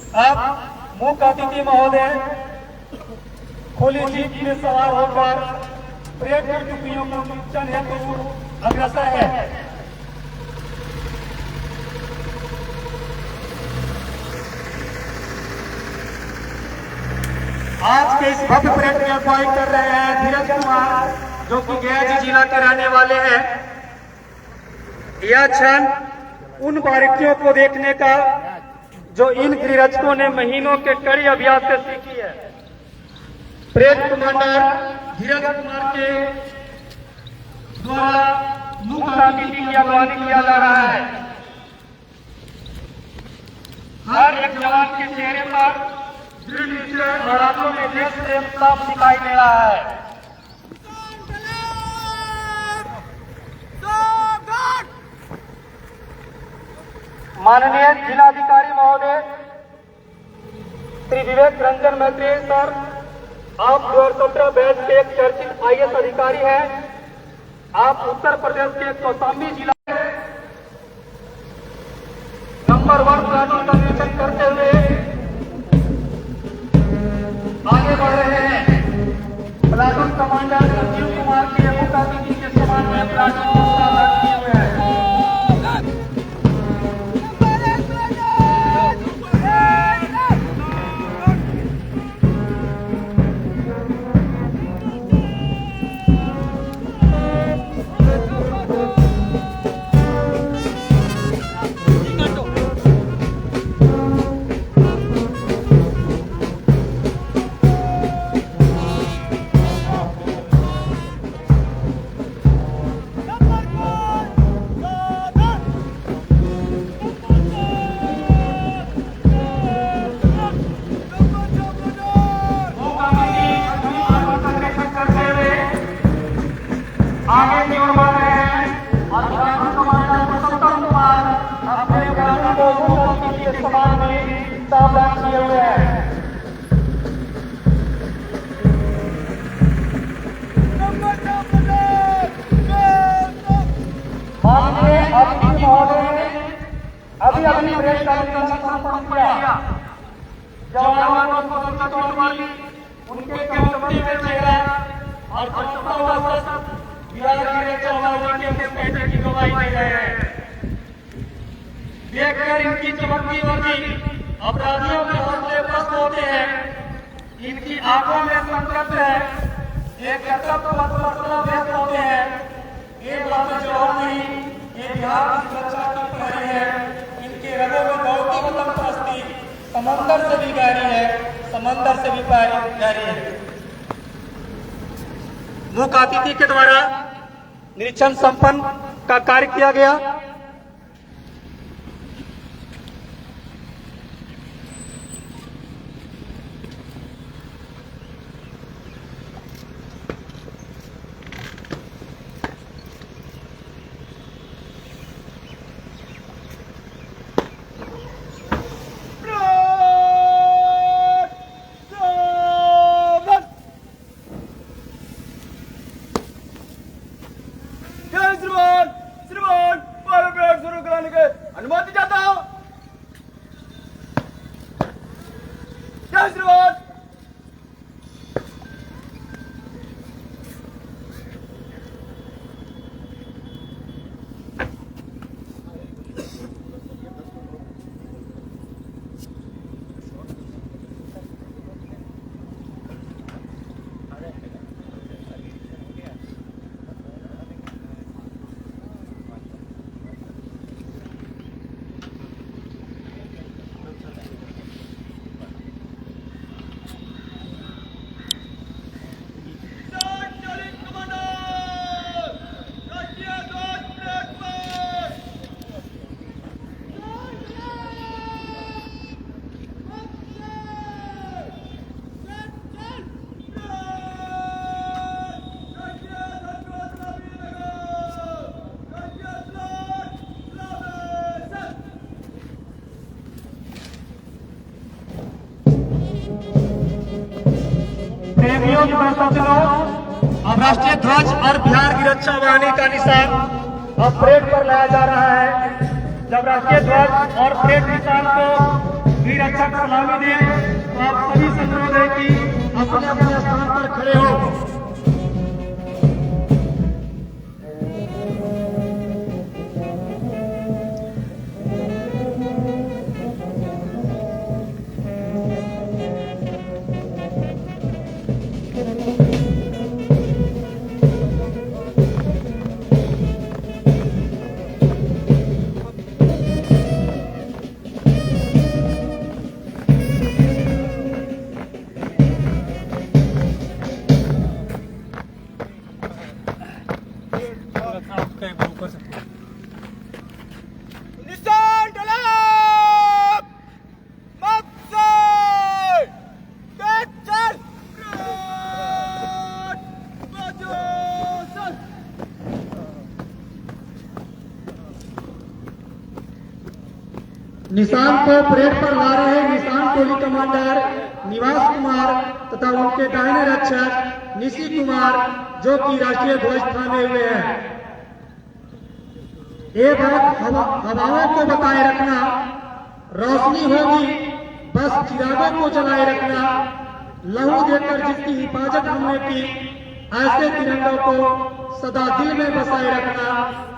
अब मुख्य अतिथि महोदय खुली जीप में सवार होकर परेड की टुकड़ियों को निरीक्षण हेतु अग्रसर है। आज के इस भव्य परेड की अगुवाई कर रहे हैं धीरज कुमार, जो कि गया जिला के रहने वाले हैं। यह क्षण उन बारीकियों को देखने का जो इन गृहरक्षकों ने महीनों के कड़ी अभ्यास से सीखी है। परेड कमांडर धीरज कुमार के द्वारा मुख्य अतिथि की अगवानी किया जा रहा है। हर एक जवान के चेहरे पर दृढ़ निश्चय और आंखों में देश प्रेम साफ दिखाई दे रहा है। माननीय जिलाधिकारी महोदय श्री विवेक रंजन मैत्री सर, आप 2017 बैच के एक चर्चित IAS अधिकारी हैं। आप उत्तर प्रदेश के कौशाम्बी जिला नंबर 1 प्लाटून का निरीक्षण करते हुए आगे बढ़ रहे हैं। प्लाटून कमांडर संजीव कुमार के मुख्य अतिथि के समान में प्लाटून किए हुए हैं। आगे की ओर बढ़ रहे हैं और कमांडर पुरुषोत्तम कुमार अपने गाड़ी को मुख्य के समान में सावधान किए हुए हैं। माननीय अतिथि महोदय ने अभी अपनी परेड का निरीक्षण संपन्न किया। जवानों को सुरक्षा तौर पर उनके चमकते हुए चेहरा और चमकता हुआ सर की गवाही दे रहे हैं। देखकर इनकी चमकती वर्दी अपराधियों के हौसले पस्त होते हैं। इनकी आंखों में संकट है, एक कर्तव्य व्यक्त होते हैं। एक बात जवाब नहीं, ये बिहार की सुरक्षा की प्रहरी है। इनके रगों में दौड़ती वतन परस्ती समंदर से भी गहरी है, समंदर से भी गहरी है। मुख्य अतिथि के द्वारा निरीक्षण संपन्न का कार्य किया गया। अनुमति चाहता हूं। जय श्रीमान। प्रेमियों की सज्जनों, अब राष्ट्रीय ध्वज और बिहार की रक्षा वाहिनी का निशान अब परेड पर लाया जा रहा है। जब राष्ट्रीय ध्वज और परेड निशान को रक्षक सलामी दें, तो आप सभी से अनुरोध है कि अपने अपने स्थान पर खड़े हो। निशान ढलान मकसद कैचर निशान को परेड पर ला रहे निशान टोली कमांडर निवास कुमार तथा उनके दाहिने रक्षक निशी कुमार, जो कि राष्ट्रीय ध्वज थामे हुए हैं। एक हवाओं को बताए रखना, रोशनी होगी बस चिरागों को जलाए रखना, लहू देकर जिसकी हिफाजत हमने की, ऐसे तिरंगों को सदा दिल में बसाए रखना,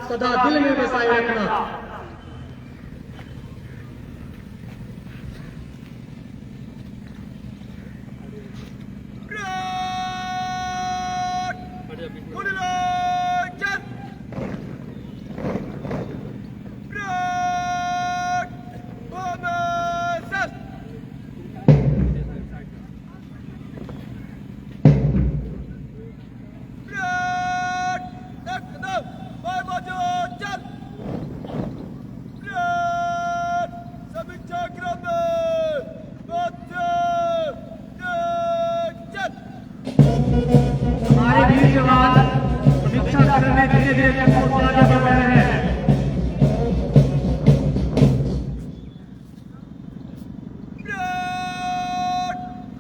सदा दिल में बसाए रखना। हमारे वीर जवान समीक्षा करने धीरे धीरे टेम्पो से आगे बढ़ रहे हैं।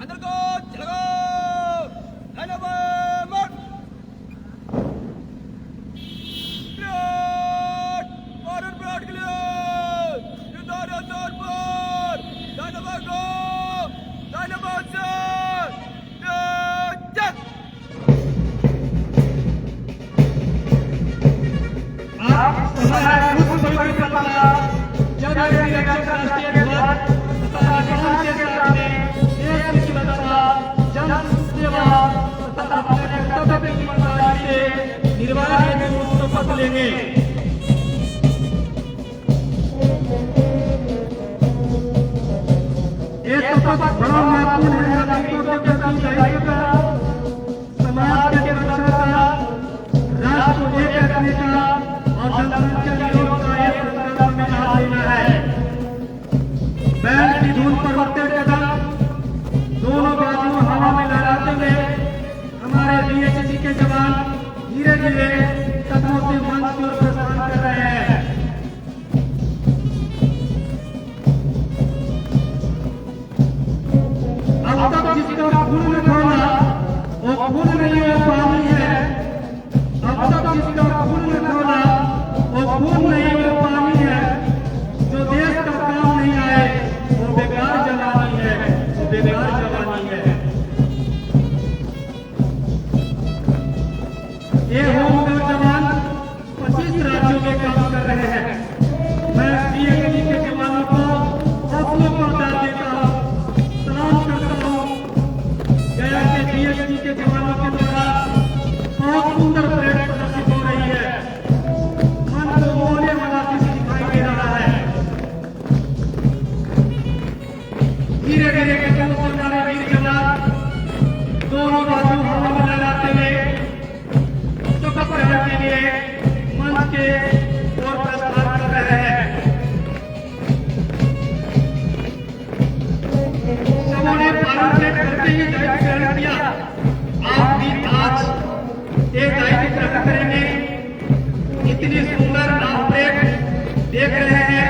अंदर को चलो लाइन अप मार्च फॉरवर्ड ब्रॉड क्लियर युद्ध तौर पर line up go line up लेंगे। एक शपथ बड़ा महत्वपूर्ण है, नागरिकों के प्रति दायित्व का, समाज के रक्षा का, राष्ट्र को एक रखने का और जनसंख्या निरोध का एक संकल्प में हाथ लेना है। बैंड की धुन पर उठते कदम दोनों बाजुओं हवा में लहराते हुए हमारे बीएसएफ के जवान धीरे धीरे कदमों से मंच की ओर प्रस्थान कर रहे हैं। अब तक जिसका खून में खोला वो खून नहीं वो पानी है। अब तक जिसका खून में खोला वो खून नहीं वो पानी है। जो देश का काम नहीं आए वो बेकार जवानी है, वो बेकार जवानी है। ये होमगार्ड जवान 25 राज्यों में काम कर रहे हैं। मैं बीएसएफ के जवानों को हौसलों पर डाल देता हूँ, सलाम करता हूँ। गया के बीएसएफ के जवानों के द्वारा बहुत सुंदर परेड प्रदर्शित हो रही है। मन को मोहने वाला दृश्य दिखाई दे रहा है। धीरे धीरे कदमों से हमारे वीर जवान दोनों बाजू हवा में लहराते हुए के लिए मंच के ओर प्रस्थान कर रहे हैं। सबों ने पार्टिसिपेट करते ही दायित्व ग्रहण किया। आप भी आज एक दायित्व ग्रहण करेंगे। इतनी सुंदर आप परेड देख रहे हैं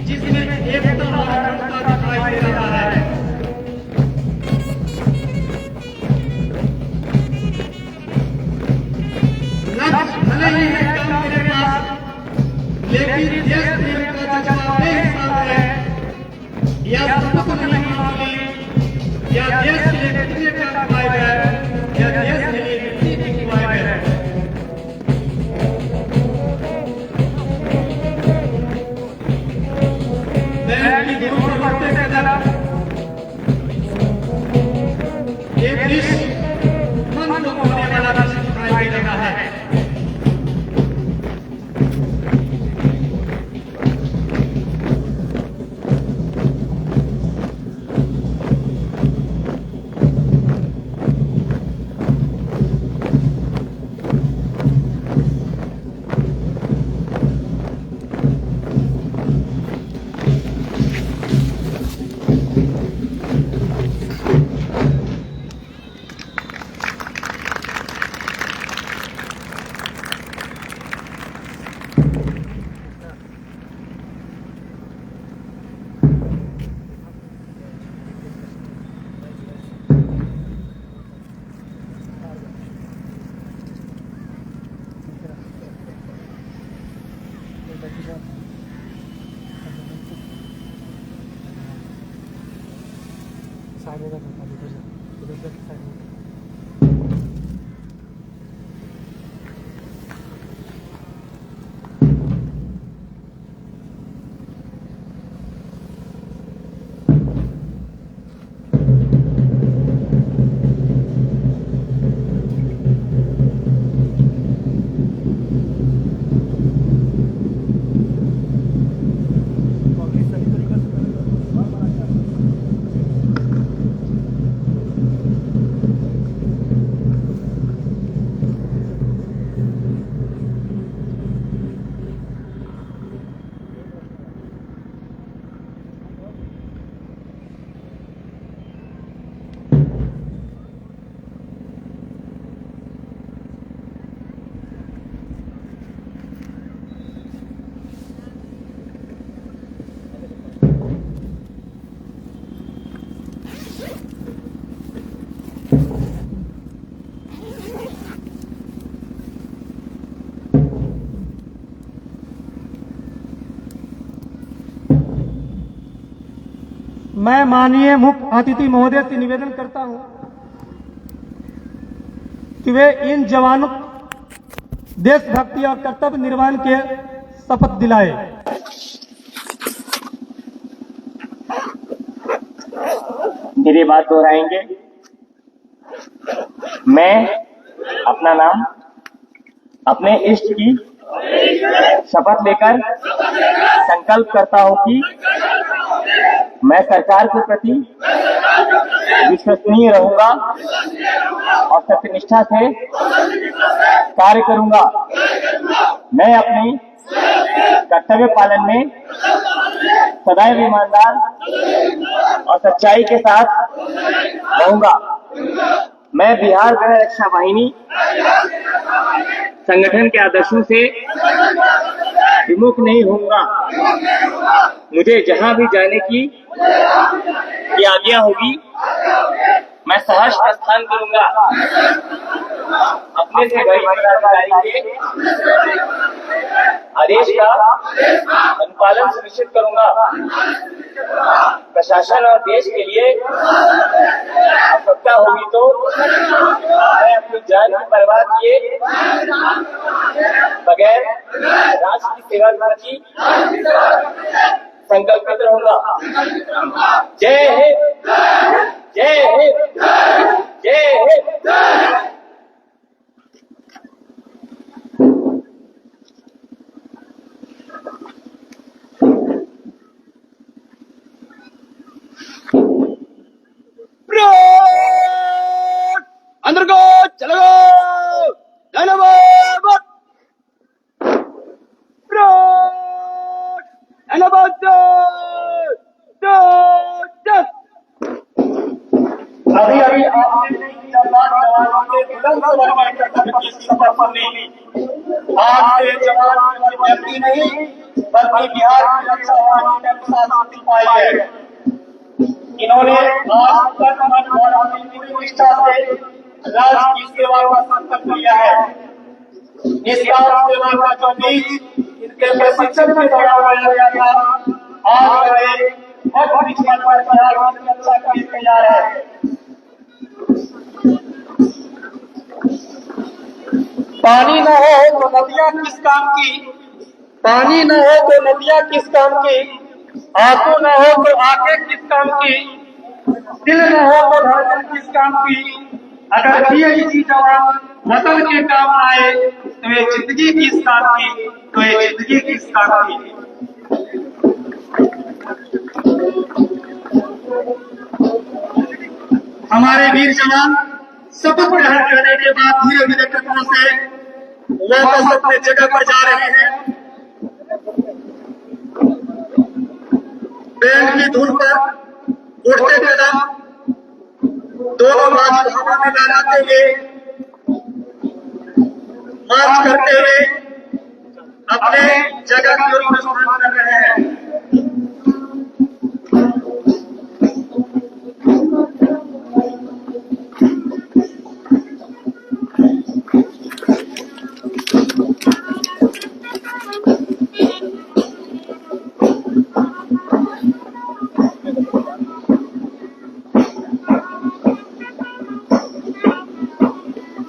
जिसमें एकता और अखंडता दिखाई दे रहा है। भले ही है कम मेरे पास, लेकिन देश प्रेम का जज्बा बेहिसाब है। यह की दुरुस्त करते थे जरा एक दिश मन को होने वाला दृश्य दिखाई दे रहा है। मैं माननीय मुख्य अतिथि महोदय से निवेदन करता हूं कि वे इन जवानों देशभक्ति और कर्तव्य निर्वहन के शपथ दिलाए। मेरी बात दोहराएंगे। मैं अपना नाम अपने इष्ट की शपथ लेकर संकल्प करता हूं कि मैं सरकार के प्रति विश्वसनीय रहूंगा और सत्यनिष्ठा से कार्य करूंगा। मैं अपने कर्तव्य पालन में सदैव ईमानदार और सच्चाई के साथ रहूंगा। मैं बिहार गृह रक्षा वाहिनी संगठन के आदर्शों से विमुख नहीं होऊंगा। मुझे जहां भी जाने की आज्ञा होगी मैं सहर्ष प्रस्थान करूंगा। अपने से बड़ी जिम्मेदारी के आदेश का अनुपालन सुनिश्चित करूंगा। प्रशासन और देश के लिए आवश्यकता होगी तो मैं अपनी जान की परवाह किए बगैर राष्ट्र की सेवा करने की संकल्पित रहूंगा। जय हिंद, जय हिंद, जय हिंद। अंदर को चलो धन्यवाद। अभी अभी आपने जवानों के बुलंद स्वर में कर्तव्य की शपथ सुनी। आज से जवान केवल व्यक्ति नहीं बल्कि बिहार की रक्षा वाहिनी में प्रशासन सिपाही है। इन्होंने आज तक मन और अपनी पूरी निष्ठा से राष्ट्र की सेवा का संकल्प लिया है। निष्काम सेवा का जो बीज इनके प्रशिक्षण के दौरान लगाया गया था, आज वे बहुत निष्ठा पर बिहार की रक्षा के लिए तैयार है। पानी न हो तो नदियां किस काम की, पानी न हो तो नदियां किस काम की, आंसू न हो तो आंखें किस काम की, दिल न हो तो धड़कन किस काम की। अगर दिए इसी जवान वतन के काम आए तो ये जिंदगी किस काम की, तो ये जिंदगी किस काम की। हमारे वीर जवान शपथ ग्रहण करने के बाद धीरे धीरे कदमों से वापस अपने जगह पर जा रहे हैं। बैंड की धुन पर उठते कदम दोनों बाजू हवा में लहराते हुए मार्च करते हुए अपने जगह की ओर प्रस्थान कर रहे हैं।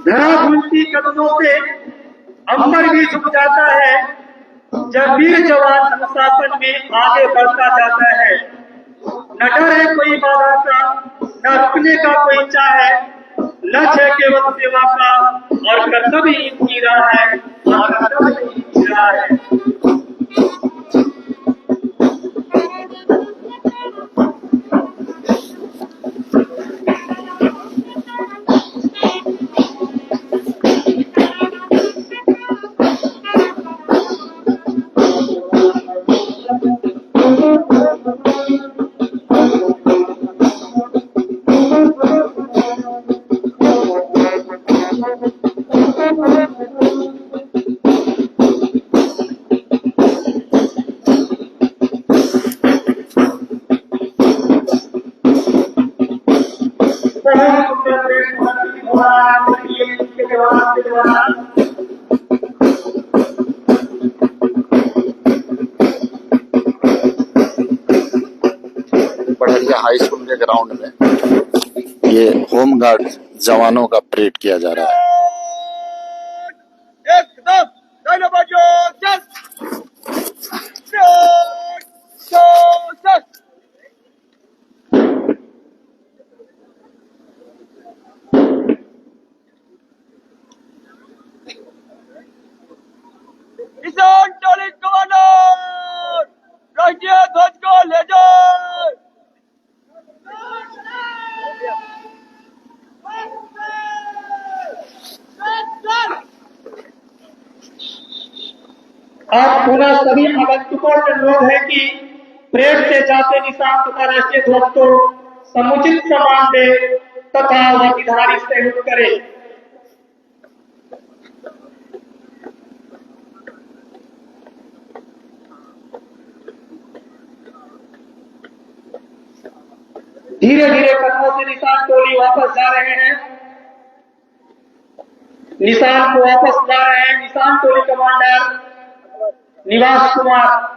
धड़ा घूमती कदमों से अंबर भी झुक जाता है जब वीर जवान अनुशासन में आगे बढ़ता जाता है। न डर है कोई बाधा का, न रुकने का कोई चाह है, लक्ष्य है केवल सेवा का और कर्तव्य इनकी राह है, और कर्तव्य इनकी राह है। बढ़िया हाई स्कूल के ग्राउंड में ये होम गार्ड जवानों का परेड किया जा रहा है। एकदम किसान टोली कमांडर राष्ट्रीय ध्वज को ले जाओ। आज पुनः सभी आगंतुकों से अनुरोध है कि परेड से जाते निशान तथा राष्ट्रीय ध्वज को समुचित सम्मान दे तथा वकीधारी सहयोग करे। धीरे धीरे कदमों से निशान टोली वापस जा रहे हैं, निशान को वापस ला रहे हैं निशान टोली कमांडर निवास कुमार।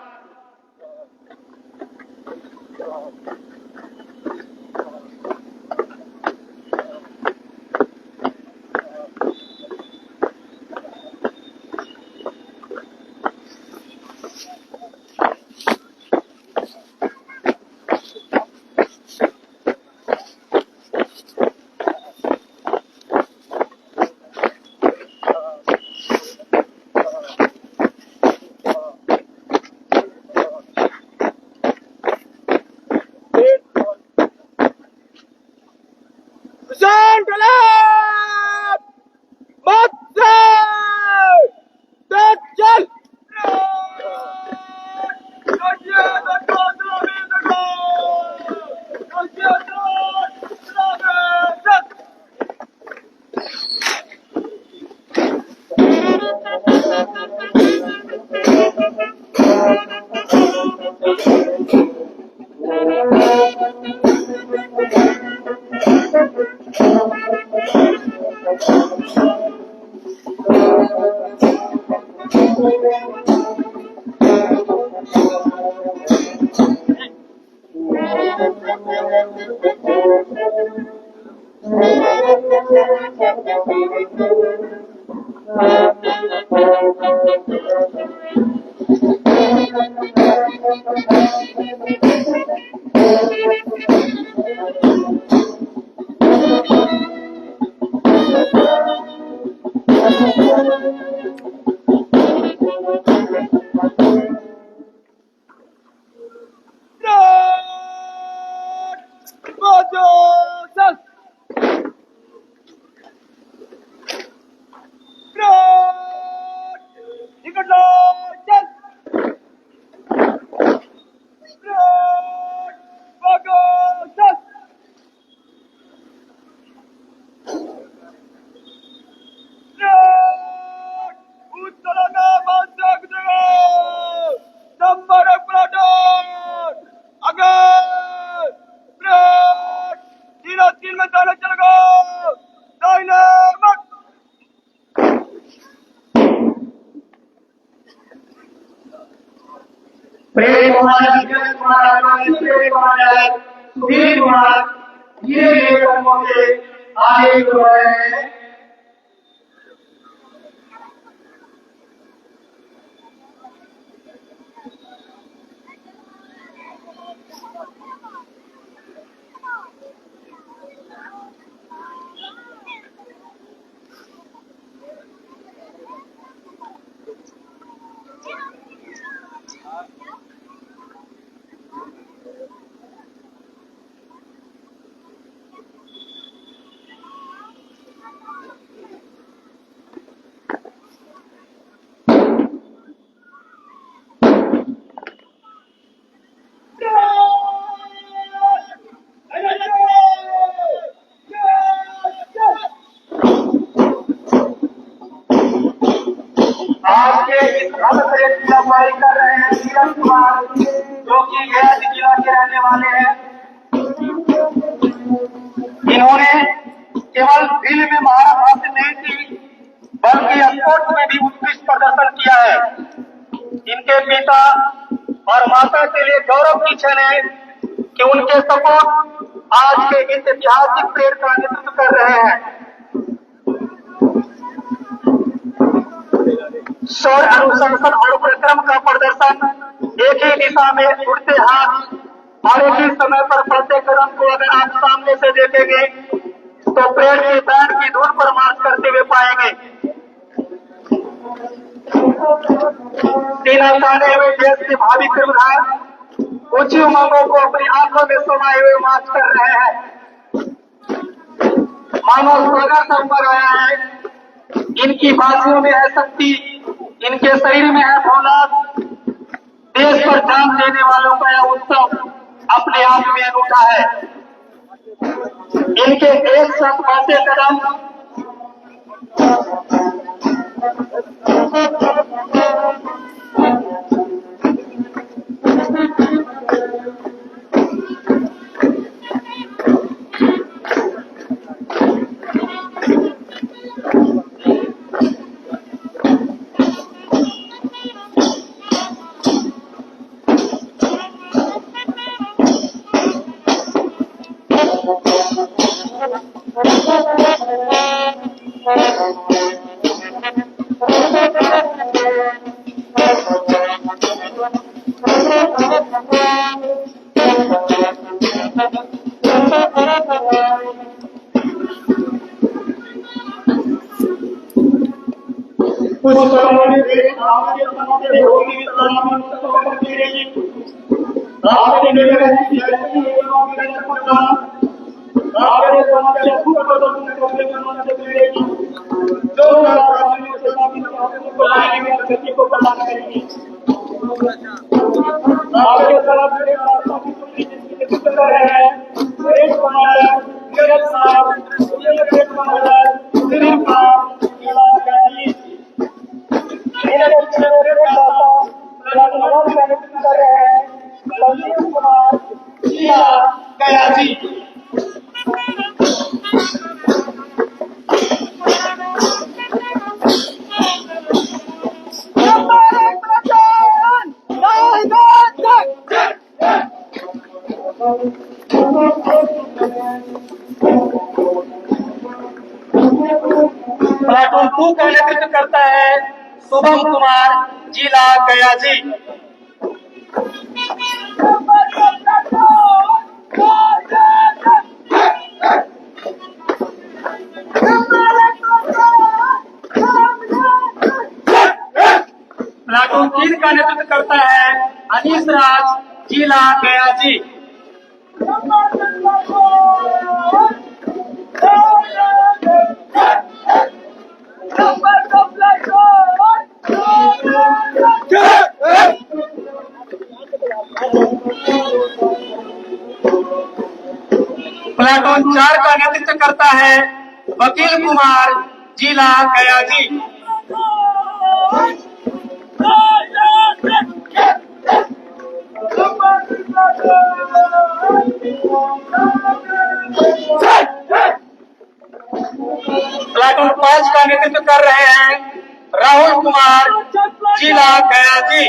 किसान टोली मत चल इसके कमांडर सुधीर कुमार ये कदमों से आगे बढ़ रहे हैं। आज के इस रथ से लंबाई कर रहे हैं नीरज कुमार जो कि गया जिला के रहने वाले हैं। इन्होंने केवल फील्ड में महारत हासिल नहीं की बल्कि स्पोर्ट्स में भी उत्कृष्ट प्रदर्शन किया है। इनके पिता और माता के लिए गौरव की क्षण है कि उनके सपोर्ट आज के इस ऐतिहासिक परेड का नेतृत्व कर रहे हैं। शौर्य, अनुशासन और परिश्रम का प्रदर्शन एक ही दिशा में उड़ते हाथ और एक ही समय पर बढ़ते कदम को अगर आप सामने से देखेंगे तो परेड के बैंड की धुन पर मार्च करते हुए पाएंगे। सीना ताने हुए देश के भावी किरदार ऊंची उमंगों को अपनी आंखों में समाये हुए मार्च कर रहे हैं। मानो स्वागत सब पर आया है। इनकी बाजुओं में है शक्ति, इनके शरीर में है फौलाद। देश पर जान देने वालों का यह उत्सव अपने आप में अनूठा है। इनके एक साथ बढ़ते कदम कुछ समय में आगे समाप्त होगी सलामी मुस्तफा करेगी। आपके निर्णय की जैसी योजनाओं में रखना आपके समाज के खूब प्रदर्शन करने की अनुमति मिलेगी। जो राजनीति में सलामी को लाएंगे गति को प्रदान करेगी। आपके समाज में रास्ता की सुनिश्चित कर रहे हैं। एक कमांडर नीरज कुमार ये एक कमांडर सुधीर कुमार जिला गया जी। प्लाटून 2 का नेतृत्व करता है शुभम कुमार जिला गया जी। प्लाटून 3 का नेतृत्व करता है अनीश राज जिला गया जी। प्लाटून 4 का नेतृत्व करता है वकील कुमार जिला गया जी। प्लाटून 5 का नेतृत्व कर रहे हैं राहुल कुमार जिला गया जी।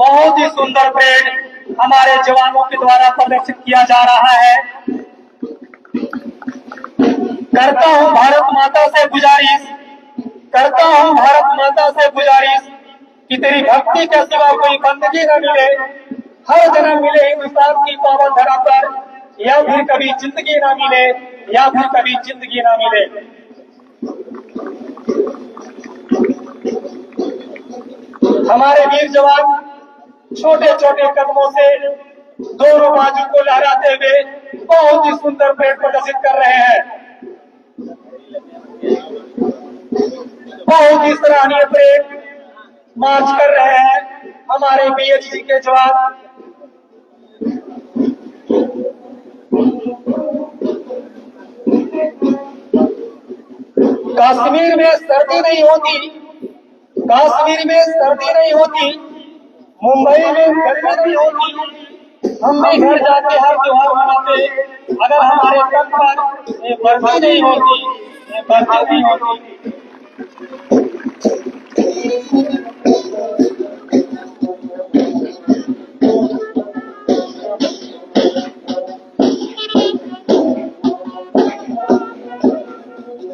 बहुत ही सुंदर परेड हमारे जवानों के द्वारा प्रदर्शित किया जा रहा है। करता हूं भारत माता से गुजारिश, करता हूं भारत माता से गुजारिश कि तेरी भक्ति के सिवा कोई बंदगी न मिले, हर जन्म मिले हिंदुस्तान की पावन धरा पर, या फिर कभी जिंदगी ना मिले, या फिर कभी जिंदगी ना मिले। हमारे वीर जवान छोटे छोटे कदमों से दोनों बाजू को लहराते हुए बहुत ही सुंदर परेड प्रदर्शित कर रहे हैं। बहुत ही सराहनीय परेड मार्च कर रहे हैं हमारे बीएचजी के जवान। कश्मीर में सर्दी नहीं होती, कश्मीर में सर्दी नहीं होती, मुंबई में गर्मी नहीं होती, हम भी घर जाके हर त्योहार मनाते, अगर हमारे तन पर ये वर्दी नहीं होती, ये वर्दी नहीं होती।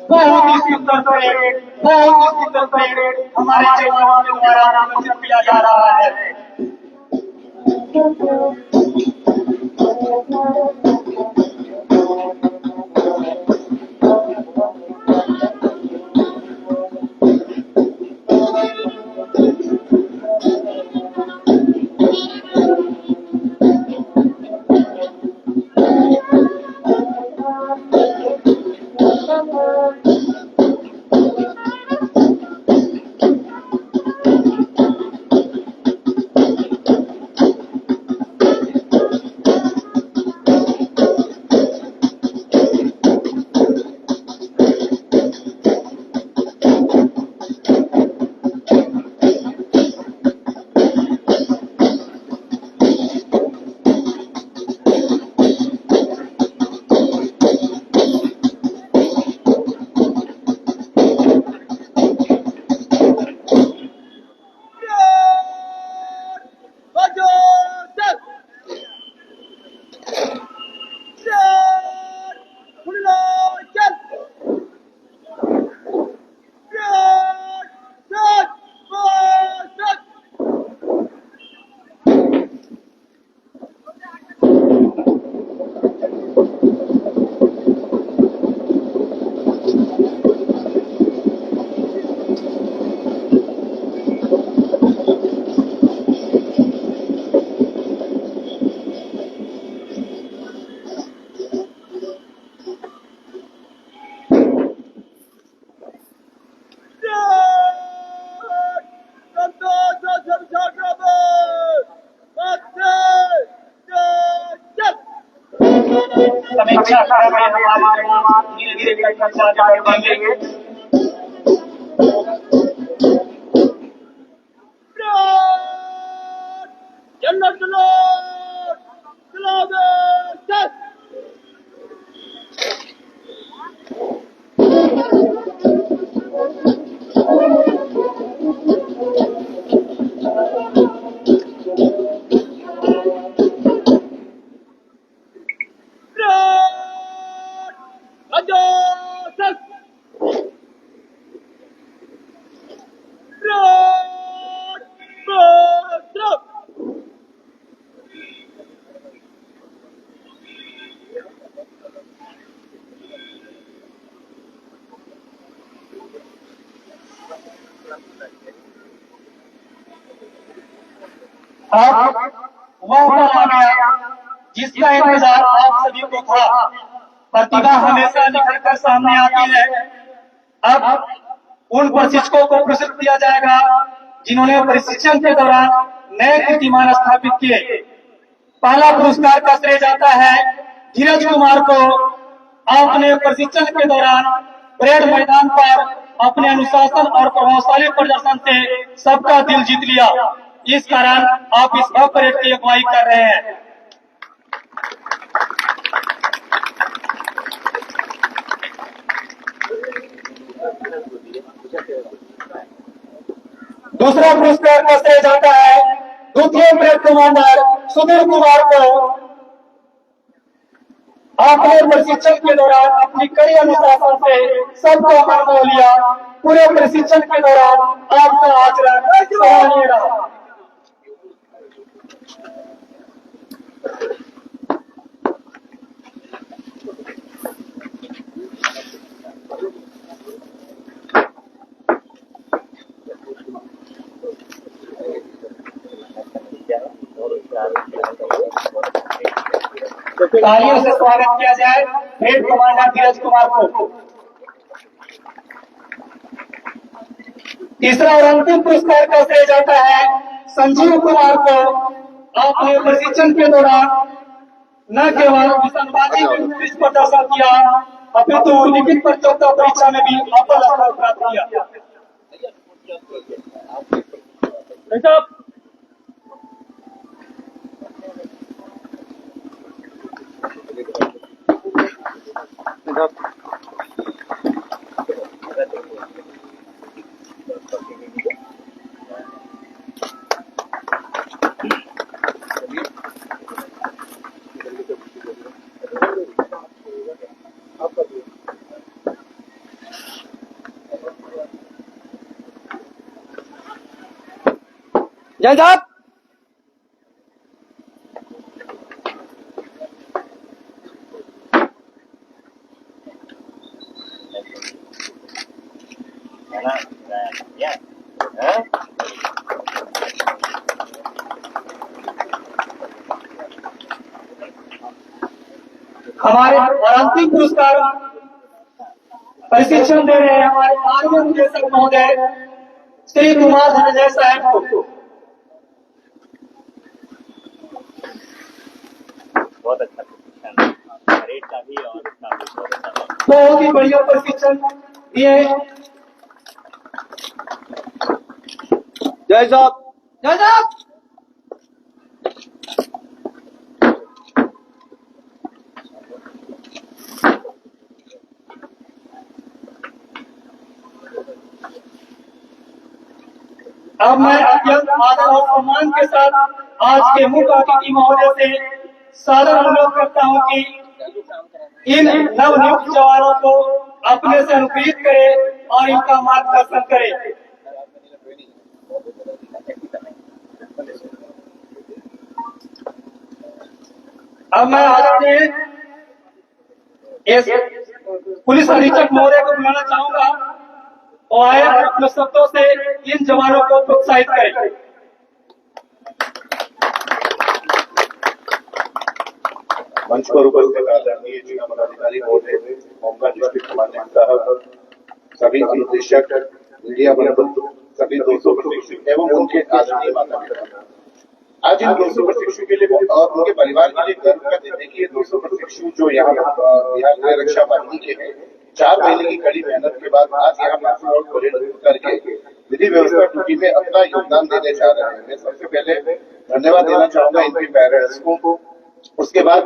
बहुत ही सुंदर परेड, बहुत ही सुंदर परेड हमारे जवानों के द्वारा प्रदर्शित किया जा रहा है। समीक्षा कर रहे हमारे जवान धीरे धीरे करके आगे बढ़ेंगे। जन्नत चलो, चलो बे, अब वह पल आ गया जिसका इंतजार आप सभी को था। प्रतिभा हमेशा निखर कर सामने आती है। अब उन प्रशिक्षकों को पुरस्कृत किया जाएगा जिन्होंने प्रशिक्षण के दौरान नए कीर्तिमान स्थापित किए। पहला पुरस्कार का श्रेय जाता है धीरज कुमार को। आपने प्रशिक्षण के दौरान परेड मैदान पर अपने अनुशासन और प्रभावशाली प्रदर्शन से सबका दिल जीत लिया। इस कारण आप इस भव्य परेड की अगुवाई कर रहे हैं। दूसरा पुरस्कार का श्रेय जाता है द्वितीय परेड कमांडर सुधीर कुमार को आपने प्रशिक्षण के दौरान अपनी कड़ी अनुशासन से सबको अनुभव लिया। पूरे प्रशिक्षण के दौरान आपका आचरण सराहनीय रहा। तालियों से स्वागत किया जाए परेड कमांडर धीरज कुमार को। तीसरा और अंतिम पुरस्कार का श्रेय जाता है संजीव कुमार को। आपने प्रशिक्षण के दौरान न केवल निशानबाजी में उत्कृष्ट प्रदर्शन किया अपितु लिखित प्रतियोगिता परीक्षा में भी अव्वल स्थान प्राप्त किया। जय साहब। हमारे और अंतिम पुरस्कार प्रशिक्षण दे रहे हैं हमारे माननीय निदेशक महोदय श्री कुमार धनंजय साहब को। बहुत अच्छा प्रशिक्षण परेड का भी और इसका भी बहुत अच्छा। बहुत ही बढ़िया प्रशिक्षण दिए। जय साहब। जय साहब। अब मैं अत्यंत आदर और सम्मान के साथ आज के मुख्य अतिथि महोदय से सादर अनुरोध करता हूं कि इन नवनियुक्त जवानों को अपने से अनुप्रेरित करें और इनका मार्गदर्शन करें। अब मैं आदरणीय इस पुलिस अधीक्षक महोदय को बुलाना चाहूंगा और आए अपने शब्दों से इन जवानों को प्रोत्साहित करें। मंच पर उपस्थित आदरणीय जिला पदाधिकारी महोदय, होमगार्ड डिस्ट्रिक्ट कमांडेंट साहब, सभी अनुदेशक, मीडिया बंधु, सभी 200 प्रशिक्षु एवं उनके आदरणीय माता पिता, आज इन 200 प्रशिक्षु के लिए और उनके परिवार के लिए गर्व का दिन है कि ये 200 प्रशिक्षु जो यहाँ बिहार रक्षा बाहिनी के हैं, 4 महीने की कड़ी मेहनत के बाद आज यहाँ मार्शल आउट परेड करके विधि व्यवस्था ड्यूटी में अपना योगदान देने जा रहे हैं। मैं सबसे पहले धन्यवाद देना चाहूंगा इनके पेरेंट्स को, उसके बाद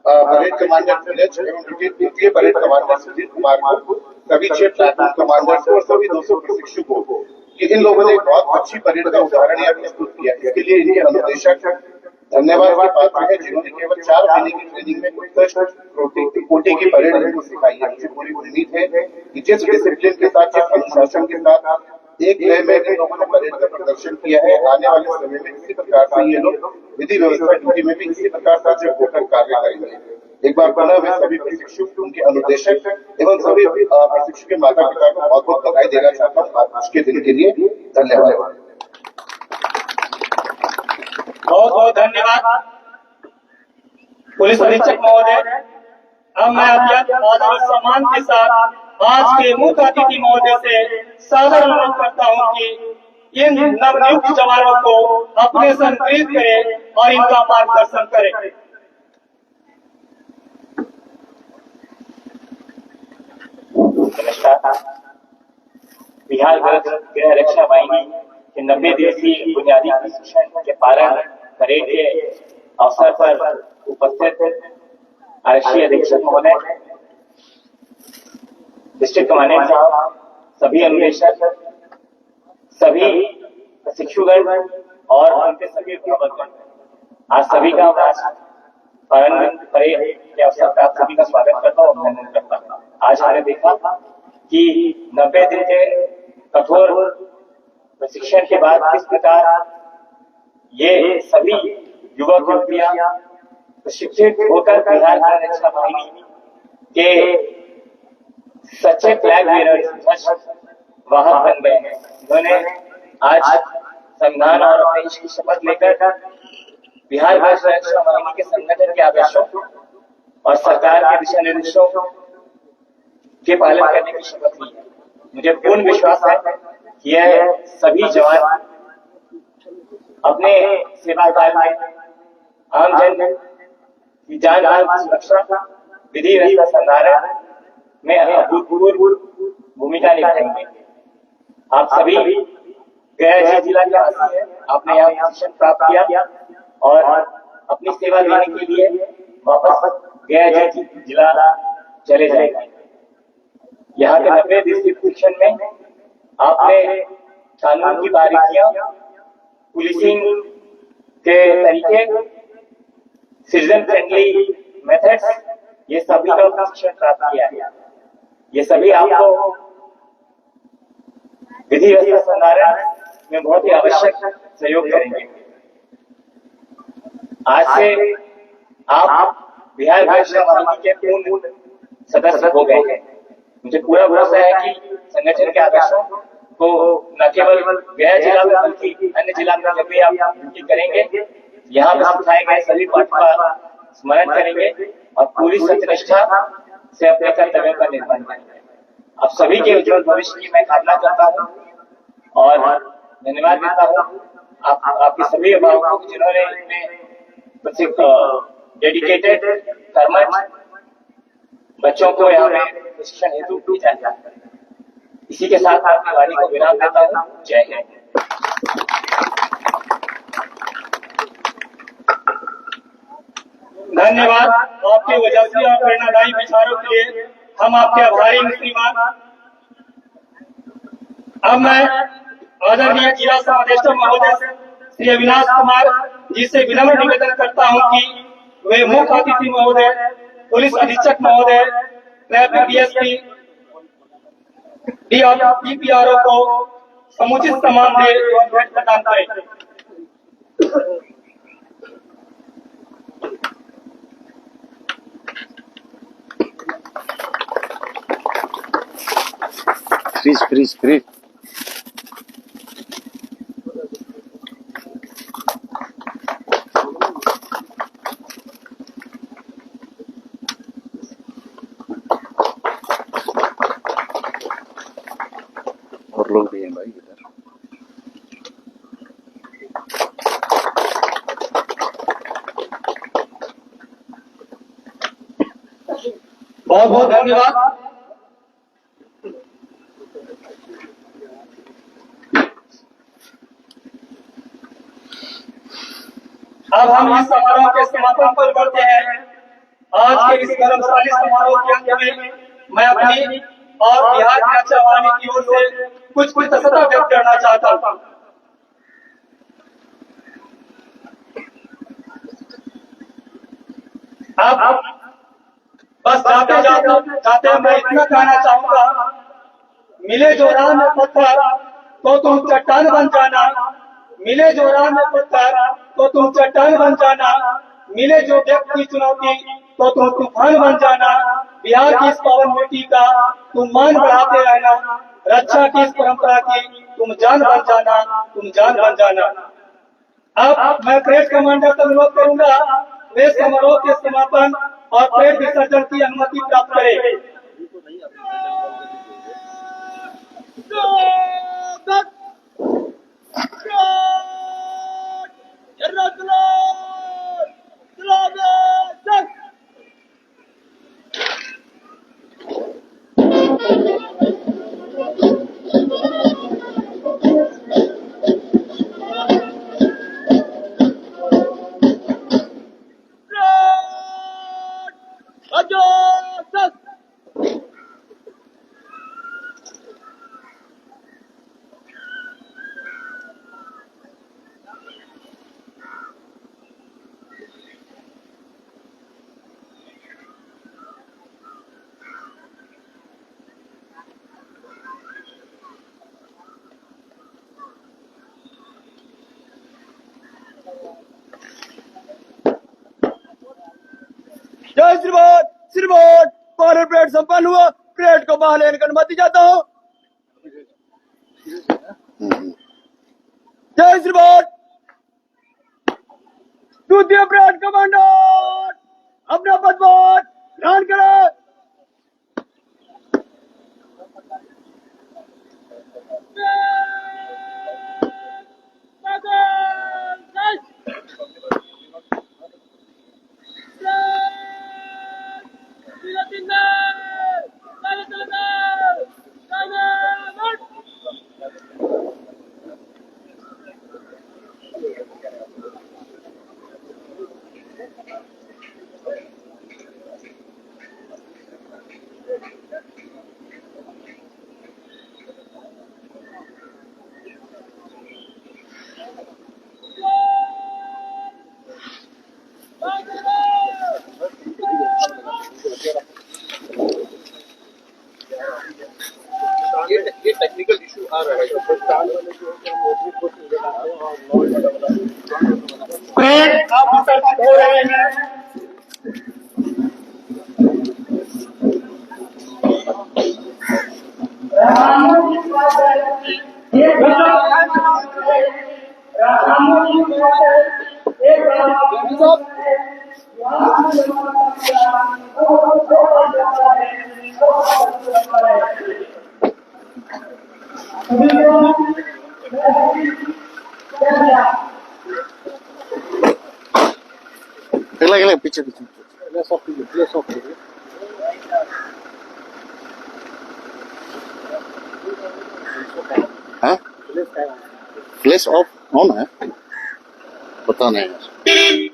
परेड कमांडर धीरज एवं द्वितीय परेड कमांडर सुधीर कुमार को, सभी 6 प्लाटून कमांडर्स को और सभी 200 प्रशिक्षु को कि इन लोगों ने बहुत अच्छी परेड का उदाहरण यहाँ प्रस्तुत किया। इसके लिए इनके अनुदेशक धन्यवाद के पात्र है जिन्होंने केवल 4 महीने की ट्रेनिंग में उत्कृष्ट कोटि की परेड इनको सिखाई है। मुझे पूरी उम्मीद है कि जिस डिसिप्लिन के साथ, जिस अनुशासन के साथ एक लय में इन लोगों ने परेड का प्रदर्शन किया है, आने वाले समय में इसी प्रकार से ये लोग विधि व्यवस्था ड्यूटी में भी इसी प्रकार से होकर कार्य करेंगे। एक बार पुनः मैं सभी प्रशिक्षु, उनके अनुदेशक एवं सभी प्रशिक्षु के माता पिता को बहुत बहुत बधाई देना चाहता हूँ आज के दिन के लिए। धन्यवाद। बहुत बहुत धन्यवाद पुलिस अधीक्षक महोदय। अब मैं अत्यंत आदर और सम्मान के साथ आज के मुख्य अतिथि महोदय से सादर अनुरोध करता हूं कि इन नवनियुक्त जवानों को अपने से अनुप्रेरित करें और इनका मार्गदर्शन करें। नमस्कार। बिहार गृह रक्षा वाहिनी के 90 दिवसीय बुनियादी प्रशिक्षण के पारण परेड के अवसर पर उपस्थित आरक्षी अधीक्षक महोदय, डिस्ट्रिक्ट कमांडेंट साहब, सभी अनुदेशक, सभी प्रशिक्षुगण और उनके सभी अभिभावक, आज सभी का प्रारंभ परेड के अवसर पर आप सभी का स्वागत करता हूँ, अभिनंदन करता हूँ। आज हमने देखा कि 90 दिन के कठोर प्रशिक्षण के बाद किस प्रकार ये सभी युवक युवतियां प्रशिक्षित होकर बिहार की रक्षा वाहिनी के सच्चे फ्लैग बेयरर्स वाहक बन गए हैं। उन्होंने आज संविधान और अपने देश की शपथ लेकर बिहार राज्य रक्षा वाहिनी के संगठन के आदेशों और सरकार के दिशा निर्देशों के पालन करने की शपथ ली है। मुझे पूर्ण विश्वास है कि यह सभी जवान अपने सेवा काल में आम जन की जान माल की सुरक्षा, विधि व्यवस्था संधारण में अभूतपूर्व भूमिका निभाएंगे। आप सभी गया जिला के वासी हैं, आपने यहाँ प्रशिक्षण प्राप्त किया और अपनी सेवा देने के लिए वापस गया जिला चले जाएंगे। यहाँ के 90 दिवसीय प्रशिक्षण में आपने कानून की बारीकियां, पुलिसिंग के तरीके, सिटीजन फ्रेंडली मेथड्स, ये सभी का प्रशिक्षण प्राप्त किया है। ये सभी आपको विधि व्यवस्था संधारण में बहुत ही आवश्यक सहयोग करेंगे। आज से आप बिहार रक्षा वाहिनी के पूर्ण सदस्य हो गए हैं। मुझे पूरा भरोसा है कि संगठन के आदर्शों को न केवल गया जिला में बल्कि अन्य जिला में जब भी आप ड्यूटी करेंगे, यहाँ पर सिखाए गए सभी पाठ का स्मरण करेंगे और पूरी सत्यनिष्ठा से अपने कर्तव्यों का निर्वहन करेंगे। आप सभी के उज्जवल भविष्य की मैं कामना करता हूँ और धन्यवाद देता हूँ आपके सभी अभिभावकों को जिन्होंने डेडिकेटेड कर्मठ बच्चों को यहाँ पे प्रशिक्षण हेतु भेजा है। इसी के साथ आपकी वाणी को विराम देता हूँ। जय हिंद। धन्यवाद। आपके वजस्वी और प्रेरणादायी विचारों के लिए हम आपके आभारी हैं श्रीमान। अब मैं आदरणीय जिला समादेष्टा महोदय श्री अविनाश कुमार जी से विनम्र निवेदन करता हूं कि वे मुख्य अतिथि महोदय, पुलिस अधीक्षक महोदय, ट्रैफिक डीएसपी, डीपीआरओ को समुचित सम्मान दे एवं भेंट प्रदान करें। फ्रीज और लोग भी हैं भाई इधर। बहुत बहुत धन्यवाद। अब हम इस समारोह के समापन पर बढ़ते हैं। आज के इस गौरवशाली समारोह के अंत में मैं अपनी और बिहार की रक्षा वाहिनी की ओर से कुछ कृतज्ञता व्यक्त करना चाहता हूँ। अब बस जाते मैं इतना कहना चाहूंगा, मिले जो राह में पत्थर तो तुम चट्टान बन जाना, मिले जो राह में पत्थर तो तुम चट्टान बन जाना, मिले जो व्यक्ति चुनौती तो तुम तूफान बन जाना। बिहार की इस पावन मिट्टी का तुम मान बढ़ाते रहना, रक्षा की इस परंपरा की तुम जान बन जाना, तुम जान बन जाना। अब मैं परेड कमांडर का अनुरोध करूंगा, वे समारोह के समापन और परेड विसर्जन की अनुमति प्राप्त करें। जय श्री भारत, श्री भारत। भारत परेड संपन्न हुआ। परेड को बाहर लेने की अनुमति चाहता हूँ। जय श्री भारत। द्वितीय परेड कमांडर अपना पदभार ग्रहण करें। ये टेक्निकल इशू आ रहा है परेड ऑफिसर हो रहे हैं। पीछे हाँ फ्लैश ऑफ ऑन है, पता नहीं है ये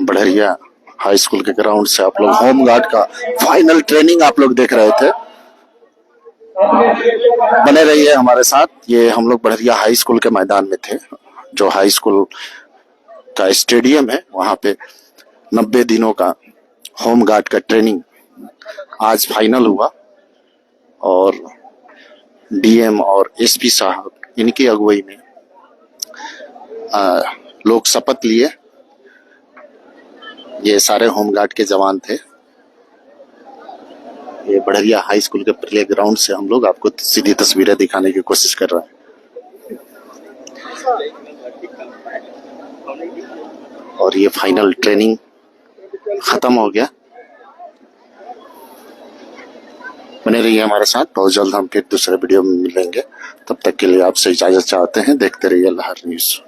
बढ़िया हाई स्कूल के ग्राउंड से आप लोग होम गार्ड का फाइनल ट्रेनिंग आप लोग देख रहे थे। बने रहिए हमारे साथ। ये हम लोग बढ़िया हाई स्कूल के मैदान में थे, जो हाई स्कूल का स्टेडियम है, वहां पे 90 दिनों का होम गार्ड का ट्रेनिंग आज फाइनल हुआ और डीएम और एसपी साहब इनकी अगुवाई में लोग शपथ लिए। ये सारे होमगार्ड के जवान थे। ये बढ़िया हाई स्कूल के प्ले ग्राउंड से हम लोग आपको सीधी तस्वीरें दिखाने की कोशिश कर रहे हैं। और ये फाइनल ट्रेनिंग खत्म हो गया। बने रहिए हमारे साथ, बहुत जल्द हम फिर दूसरे वीडियो में मिलेंगे। तब तक के लिए आपसे इजाजत चाहते हैं। देखते रहिए लहर न्यूज।